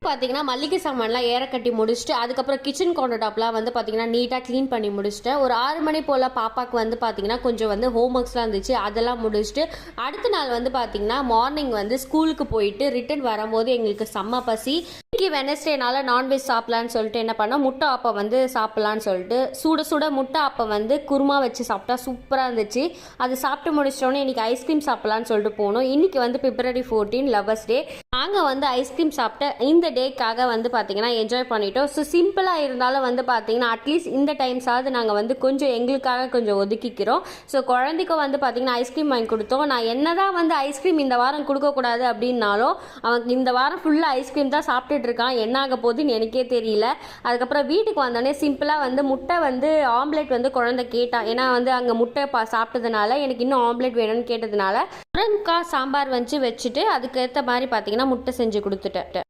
பார்த்தீங்கன்னா மல்லிகை சாமான்லாம் ஏற கட்டி முடிச்சுட்டு அதுக்கப்புறம் கிச்சன் கவுண்டர் டாப்லாம் வந்து பார்த்தீங்கன்னா நீட்டாக க்ளீன் பண்ணி முடிச்சுட்டேன். ஒரு 6 மணி போல் பாப்பாவுக்கு வந்து பார்த்தீங்கன்னா கொஞ்சம் வந்து ஹோம் ஒர்க்ஸ்லாம் இருந்துச்சு, அதெல்லாம் முடிச்சுட்டு அடுத்த நாள் வந்து பார்த்தீங்கன்னா மார்னிங் வந்து ஸ்கூலுக்கு போயிட்டு ரிட்டன் வரும்போது எங்களுக்கு செம்ம பசி. இன்னைக்கு வெனஸ்டேனால நான்வெஜ் சாப்பிட்லான்னு சொல்லிட்டு என்ன பண்ணோம், முட்டை ஆப்பம் வந்து சாப்பிட்லான்னு சொல்லிட்டு சுட சுட முட்டை ஆப்பம் வந்து குருமா வச்சு சாப்பிட்டா சூப்பராக இருந்துச்சு. அது சாப்பிட்டு முடிச்சிட்டோன்னே இன்றைக்கி ஐஸ்கிரீம் சாப்பிட்லான்னு சொல்லிட்டு போனோம். இன்றைக்கி வந்து February 14 லவர்ஸ் டே. நாங்கள் வந்து ஐஸ்கிரீம் சாப்பிட்ட இந்த டேக்காக வந்து பார்த்தீங்கன்னா என்ஜாய் பண்ணிட்டோம். ஸோ சிம்பிளாக இருந்தாலும் வந்து பார்த்தீங்கன்னா அட்லீஸ்ட் இந்த டைம்ஸாவது நாங்கள் வந்து கொஞ்சம் எங்களுக்காக கொஞ்சம் ஒதுக்கிக்கிறோம். ஸோ குழந்தைக்கும் வந்து பார்த்தீங்கன்னா ஐஸ்கிரீம் வாங்கி கொடுத்தோம். நான் என்னதான் வந்து ஐஸ்கிரீம் இந்த வாரம் கொடுக்கக்கூடாது அப்படின்னாலும் அவனுக்கு இந்த வாரம் ஃபுல்லாக ஐஸ்கிரீம் தான் சாப்பிட்டுட்டு இருக்கான். என்ன ஆக போகுதுன்னு எனக்கே தெரியல. அதுக்கப்புறம் வீட்டுக்கு வந்தோடனே சிம்பிளாக வந்து முட்டை வந்து ஆம்லேட் வந்து குழந்தை கேட்டான். ஏன்னா வந்து அங்கே முட்டை சாப்பிட்டதுனால எனக்கு இன்னும் ஆம்லேட் வேணும்னு கேட்டதுனால முருங்கைக்காய் சாம்பார் வச்சுட்டு அதுக்கேற்ற மாதிரி பார்த்தீங்கன்னா முட்டை செஞ்சு கொடுத்துட்டேன்.